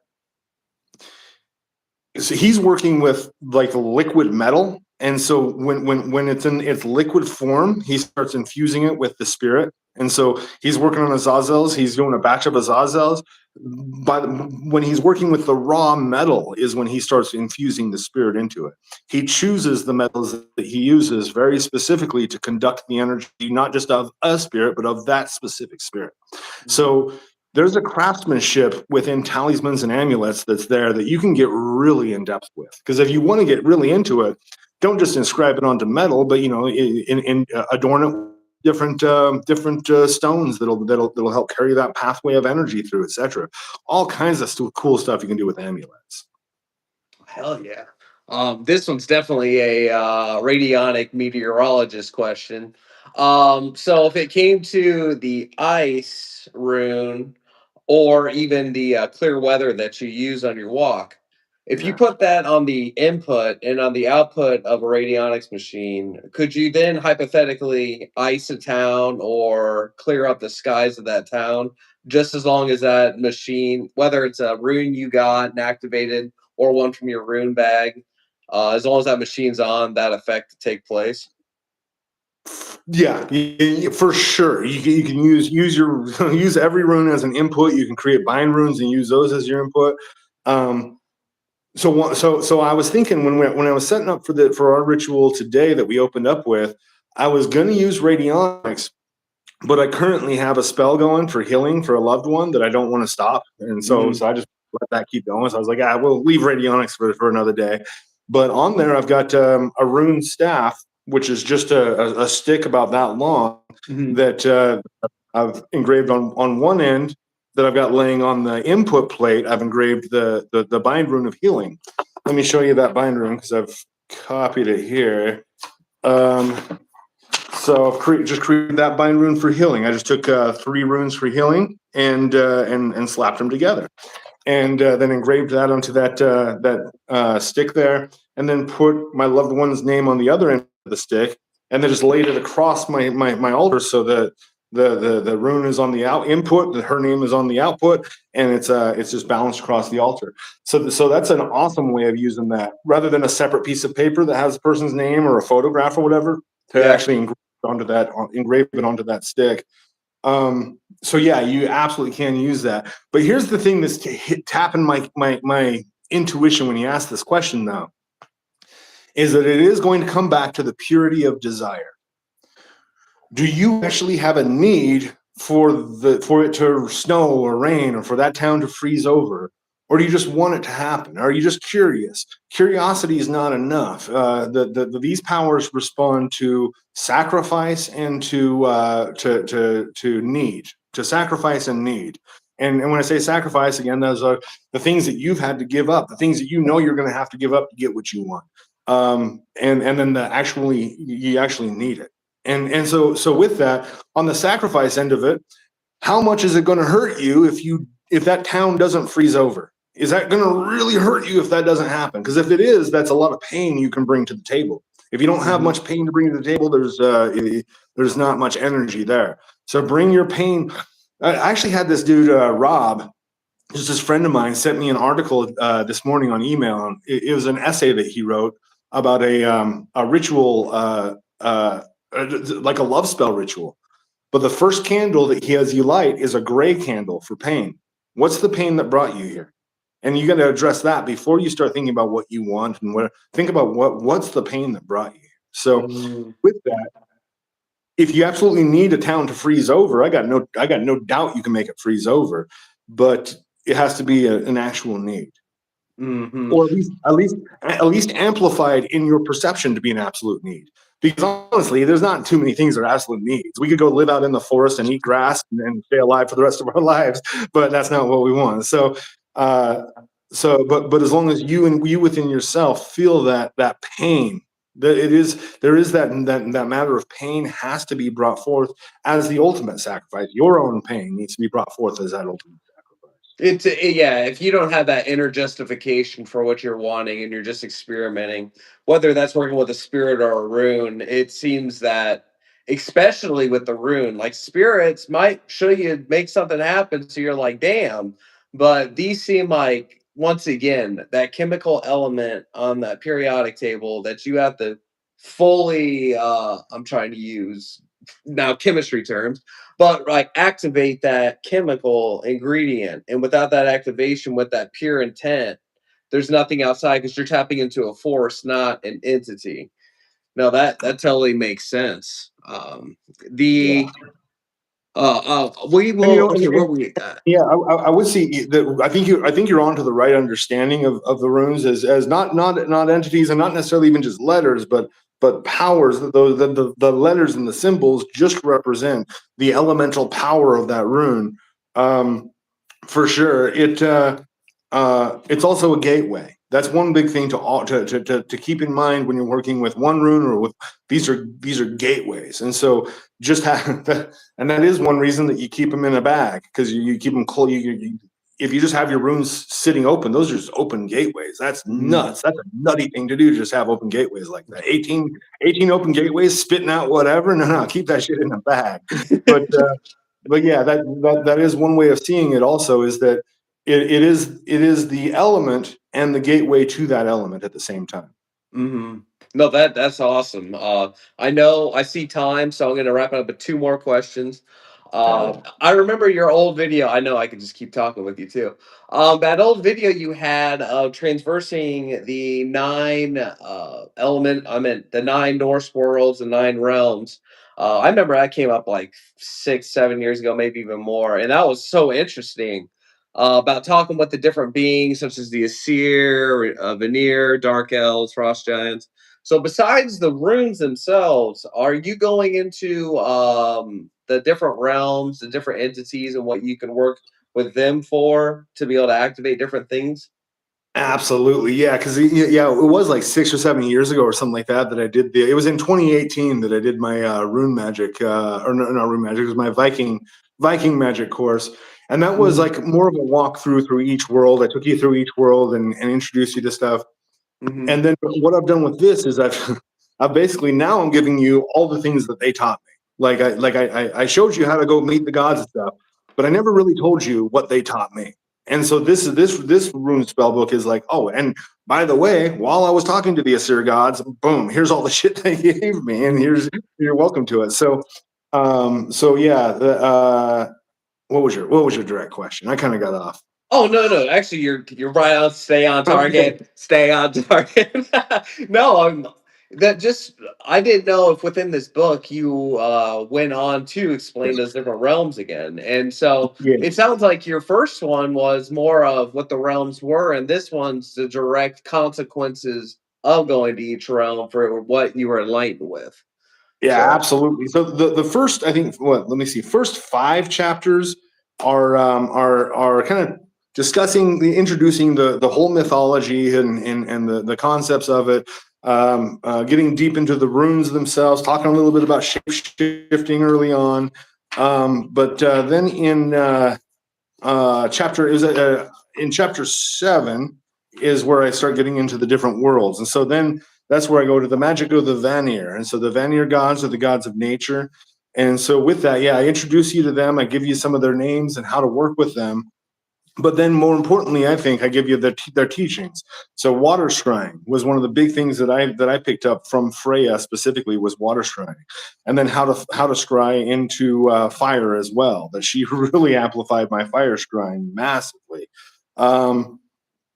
he's working with like liquid metal. And so when it's in its liquid form, he starts infusing it with the spirit. And so he's working on Azazels. He's doing a batch of Azazels. When he's working with the raw metal is when he starts infusing the spirit into it. He chooses the metals that he uses very specifically to conduct the energy, not just of a spirit, but of that specific spirit. So there's a craftsmanship within talismans and amulets that's there that you can get really in depth with. Because if you want to get really into it, don't just inscribe it onto metal, but adorn it with different stones that'll help carry that pathway of energy through, etc. All kinds of cool stuff you can do with amulets. Hell yeah. This one's definitely a radionic meteorologist question. So if it came to the ice rune or even the clear weather that you use on your walk, if you put that on the input and on the output of a radionics machine, could you then hypothetically ice a town or clear up the skies of that town just as long as that machine, whether it's a rune you got and activated or one from your rune bag, as long as that machine's on, that effect to take place? Yeah, for sure. You can use use every rune as an input. You can create bind runes and use those as your input. So I was thinking when I was setting up for our ritual today that we opened up with, I was going to use radionics, but I currently have a spell going for healing for a loved one that I don't want to stop, and so I just let that keep going. So I was like, we'll leave radionics for another day. But on there, I've got a rune staff, which is just a stick about that long that I've engraved on one end. That I've got laying on the input plate, I've engraved the bind rune of healing. Let me show you that bind rune because I've copied it here. So I've just created that bind rune for healing. I just took 3 runes for healing and slapped them together, and then engraved that onto that stick there, and then put my loved one's name on the other end of the stick, and then just laid it across my altar so that the rune is on the input, her name is on the output, and it's just balanced across the altar. So that's an awesome way of using that, rather than a separate piece of paper that has a person's name or a photograph or whatever, to actually engrave it onto that stick. So yeah, you absolutely can use that. But here's the thing that's tapping my intuition when you ask this question now, is that it is going to come back to the purity of desire. Do you actually have a need for it to snow or rain or for that town to freeze over? Or do you just want it to happen? Are you just curious? Curiosity is not enough. These powers respond to sacrifice and to need, to sacrifice and need. And when I say sacrifice, again, those are the things that you've had to give up, the things that you know you're going to have to give up to get what you want. And then you actually need it. And so with that, on the sacrifice end of it, how much is it going to hurt you if that town doesn't freeze over? Is that going to really hurt you if that doesn't happen? Because if it is, that's a lot of pain you can bring to the table. If you don't have much pain to bring to the table, there's not much energy there. So bring your pain. I actually had this dude, Rob, just this friend of mine, sent me an article this morning on email. It was an essay that he wrote about a ritual, like a love spell ritual. But the first candle that he has you light is a gray candle for pain. What's the pain that brought you here? And you got to address that before you start thinking about what you want and think about what's the pain that brought you here. So with that, if you absolutely need a town to freeze over, I got no doubt you can make it freeze over, but it has to be an actual need. Or at least amplified in your perception to be an absolute need. Because honestly, there's not too many things that are absolute needs. We could go live out in the forest and eat grass and stay alive for the rest of our lives, but that's not what we want. But as long as you within yourself feel that pain, that there is that matter of pain has to be brought forth as the ultimate sacrifice. Your own pain needs to be brought forth as that ultimate. Yeah, if you don't have that inner justification for what you're wanting and you're just experimenting, whether that's working with a spirit or a rune, it seems that, especially with the rune, like spirits might show you make something happen, so you're like, damn. But these seem like, once again, that chemical element on that periodic table that you have to fully, I'm trying to use now chemistry terms, but like activate that chemical ingredient. And without that activation, with that pure intent, there's nothing outside because you're tapping into a force, not an entity. Now that totally makes sense. The we And will okay. Where we at? yeah, I would see that. I think you're onto the right understanding of the runes as not entities and not necessarily even just letters, but powers. The letters and the symbols just represent the elemental power of that rune. For sure, it's also a gateway. That's one big thing to keep in mind when you're working with one rune or with these are gateways, and so just have that, and that is one reason that you keep them in a bag because you keep them close. If you just have your runes sitting open, those are just open gateways. That's nuts. That's a nutty thing to do. To just have open gateways like that. 18 open gateways spitting out whatever. No, keep that shit in a bag. But yeah, that is one way of seeing it. Also, is that it is the element and the gateway to that element at the same time. No, that's awesome. I know I see time, so I'm going to wrap it up with two more questions. I remember your old video. I know I could just keep talking with you too. That old video you had of transversing the nine the nine Norse worlds, the nine realms. I remember that came up like 6, 7 years ago, maybe even more, and that was so interesting. About talking with the different beings, such as the Asir, Vanir, Dark Elves, Frost Giants. So, besides the runes themselves, are you going into the different realms, the different entities, and what you can work with them for to be able to activate different things? Absolutely, yeah. Because yeah, it was like 6 or 7 years ago or something like that I did it was in 2018 that I did my rune magic, or no, not rune magic. It was my Viking magic course, and that was like more of a walkthrough through each world. I took you through each world and introduced you to stuff. And then what I've done with this is I've basically now I'm giving you all the things that they taught me. I showed you how to go meet the gods and stuff, but I never really told you what they taught me. And so this rune spell book is like, oh, and by the way, while I was talking to the Asir gods, boom, here's all the shit they gave me, and you're welcome to it. So yeah, what was your direct question? I kind of got off. Oh no. Actually, you're right on. Stay on Okay. target. Stay on target. No, that just I didn't know if within this book you went on to explain those different realms again. And so Yeah. it sounds like your first one was more of what the realms were, and this one's the direct consequences of going to each realm for what you were enlightened with. Yeah, So absolutely. So the first, I think, what, let me see, first 5 chapters are kind of discussing introducing the whole mythology and the concepts of it, getting deep into the runes themselves, talking a little bit about shape shifting early on. But then in chapter 7 is where I start getting into the different worlds, and so then that's where I go to the Magick of the Vanir. And so the Vanir gods are the gods of nature, and so with that, yeah, I introduce you to them. I give you some of their names and how to work with them. But then more importantly, I think I give you their teachings. So water scrying was one of the big things that I picked up from Freya specifically, was water scrying, and then how to scry into fire as well. That she really amplified my fire scrying massively. Um,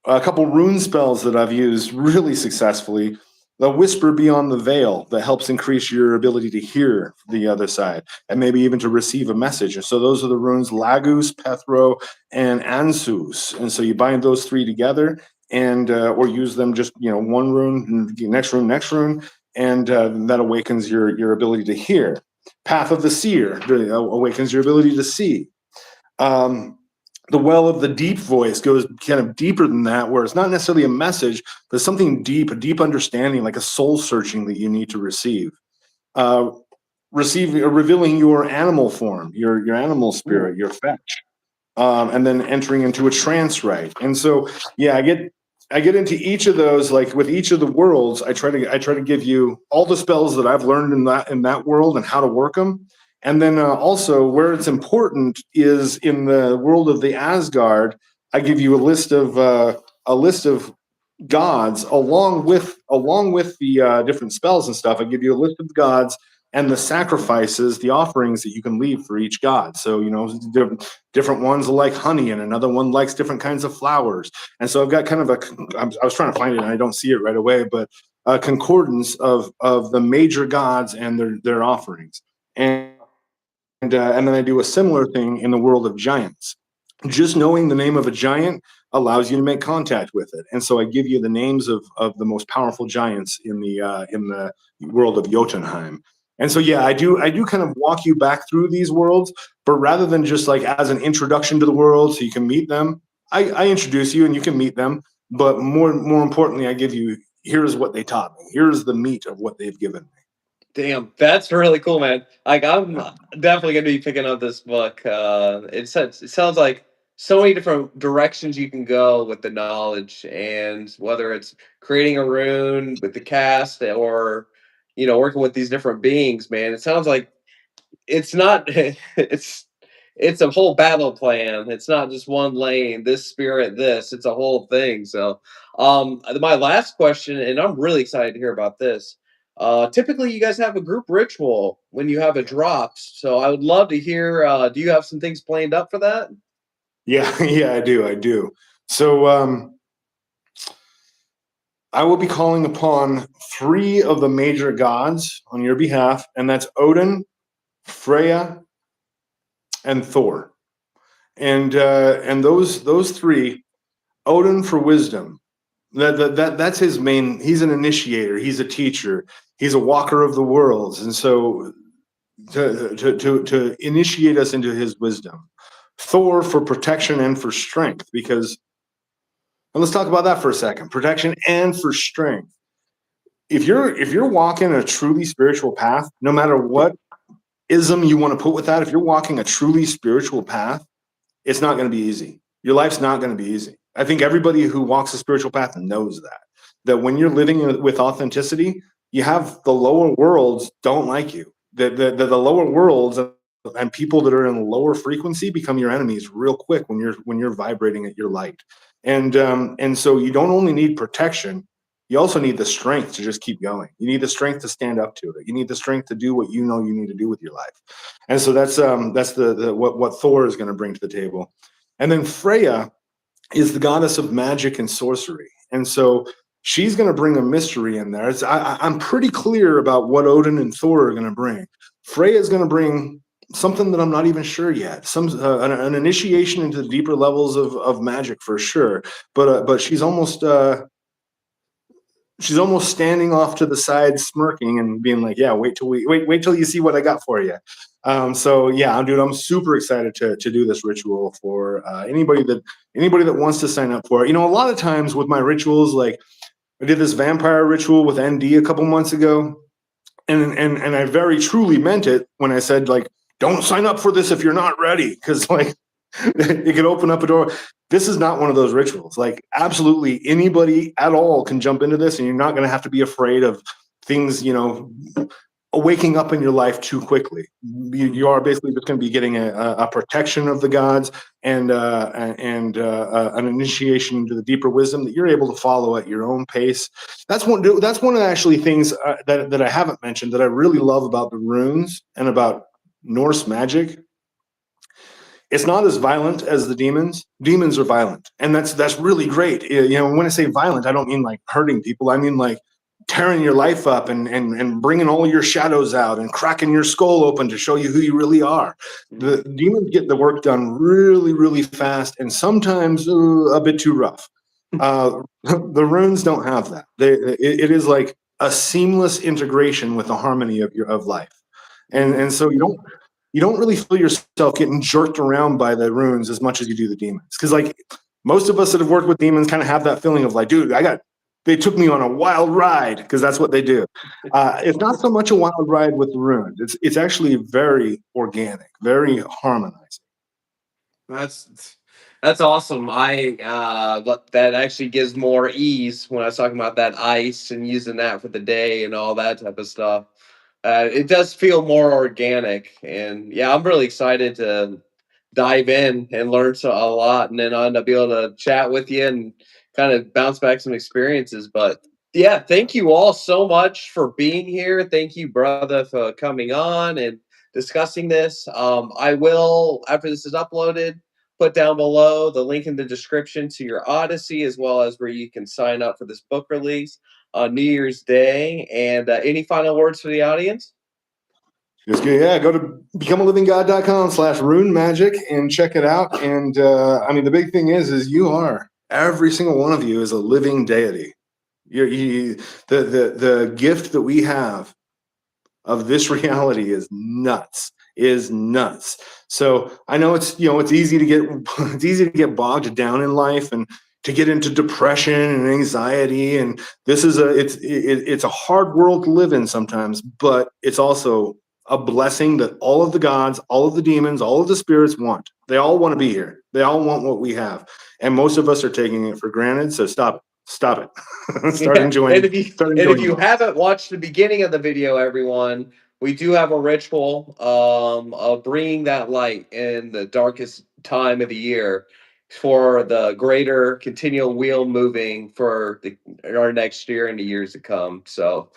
a couple rune spells that I've used really successfully. The whisper beyond the veil that helps increase your ability to hear the other side and maybe even to receive a message. And so those are the runes Lagus, Pethro, and Ansus. And so you bind those 3 together, and or use them just, one rune, next rune, and that awakens your ability to hear. Path of the Seer awakens your ability to see. Um, the Well of the Deep voice goes kind of deeper than that, where it's not necessarily a message, but something deep, a deep understanding, like a soul searching that you need to receive. Uh, Revealing your animal form, your animal spirit, your fetch, and then entering into a trance rite. And so, yeah, I get into each of those. Like with each of the worlds, I try to give you all the spells that I've learned in that world and how to work them. And then also where it's important is in the world of the Asgard. I give you a list of gods along with the different spells and stuff. I give you a list of gods and the sacrifices, the offerings that you can leave for each god. So different ones like honey, and another one likes different kinds of flowers. And so I've got kind of I was trying to find it and I don't see it right away, but a concordance of the major gods and their offerings. And then I do a similar thing in the world of giants. Just knowing the name of a giant allows you to make contact with it. And so I give you the names of the most powerful giants in the world of Jotunheim. And so yeah, I do kind of walk you back through these worlds, but rather than just like as an introduction to the world so you can meet them, I introduce you and you can meet them. But more importantly, I give you, here's what they taught me. Here's the meat of what they've given me. damn, that's really cool, man. Like I'm definitely gonna be picking up this book. It sounds like so many different directions you can go with the knowledge, and whether it's creating a rune with the cast or working with these different beings, man. It sounds like it's not it's a whole battle plan. It's not just one lane, this spirit, this. It's a whole thing. So, my last question, and I'm really excited to hear about this. Typically, you guys have a group ritual when you have a drops. So, I would love to hear. Do you have some things planned up for that? Yeah, yeah, I do. So I will be calling upon 3 of the major gods on your behalf, and that's Odin, Freya, and Thor. And those 3, Odin for wisdom. That's his main. He's an initiator. He's a teacher. He's a walker of the worlds, and so to initiate us into his wisdom. Thor for protection and for strength, because, and let's talk about that for a second. Protection and for strength. If you're walking a truly spiritual path, no matter what ism you want to put with that, if you're walking a truly spiritual path, it's not going to be easy. Your life's not going to be easy. I think everybody who walks a spiritual path knows that when you're living with authenticity, you have the lower worlds don't like you. The lower worlds and people that are in a lower frequency become your enemies real quick when you're vibrating at your light. And so you don't only need protection, you also need the strength to just keep going. You need the strength to stand up to it. You need the strength to do what you know you need to do with your life. And so that's the what Thor is going to bring to the table. And then Freya is the goddess of magic and sorcery. And so she's going to bring a mystery in there. I'm pretty clear about what Odin and Thor are going to bring. Freya is going to bring something that I'm not even sure yet. An initiation into the deeper levels of magic for sure. But she's almost standing off to the side, smirking and being like, "Yeah, wait till you see what I got for you." So yeah, dude, I'm super excited to do this ritual for anybody that wants to sign up for it. You know, a lot of times with my rituals, like I did this vampire ritual with ND a couple months ago, and I very truly meant it when I said, like, don't sign up for this if you're not ready, because like it could open up a door. This is not one of those rituals. Like, absolutely anybody at all can jump into this, and you're not going to have to be afraid of things, waking up in your life too quickly. You are basically just going to be getting a protection of the gods and an initiation into the deeper wisdom that you're able to follow at your own pace. That's one of the actually things that I haven't mentioned that I really love about the runes and about Norse magic. It's not as violent as the demons. Demons are violent, and that's really great. When I say violent, I don't mean like hurting people. I mean like tearing your life up and bringing all your shadows out and cracking your skull open to show you who you really are. The demons get the work done really, really fast, and sometimes a bit too rough. The runes don't have that. It is like a seamless integration with the harmony of life, and so you don't really feel yourself getting jerked around by the runes as much as you do the demons. Because like most of us that have worked with demons kind of have that feeling of like, dude, they took me on a wild ride, because that's what they do. It's not so much a wild ride with the runes. It's actually very organic, very harmonizing. That's that's awesome. That actually gives more ease when I was talking about that ice and using that for the day and all that type of stuff. It does feel more organic, and yeah, I'm really excited to dive in and learn a lot, and then I'll end up be able to chat with you and kind of bounce back some experiences. But yeah, thank you all so much for being here. Thank you, brother, for coming on and discussing this. I will, after this is uploaded, put down below the link in the description to your Odyssey, as well as where you can sign up for this book release on New Year's Day. And any final words for the audience? Go to becomealivinggod.com/rune magic and check it out. And I mean, the big thing is every single one of you is a living deity. The gift that we have of this reality is nuts. So I know it's easy to get bogged down in life and to get into depression and anxiety, and it's a hard world to live in sometimes, but it's also a blessing that all of the gods, all of the demons, all of the spirits want. They all want to be here. They all want what we have, and most of us are taking it for granted. So stop it. Start Yeah. enjoying. And if you haven't watched the beginning of the video, everyone, we do have a ritual of bringing that light in the darkest time of the year for the greater continual wheel moving for our next year and the years to come. So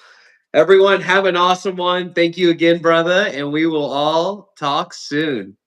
everyone, have an awesome one. Thank you again, brother, and we will all talk soon.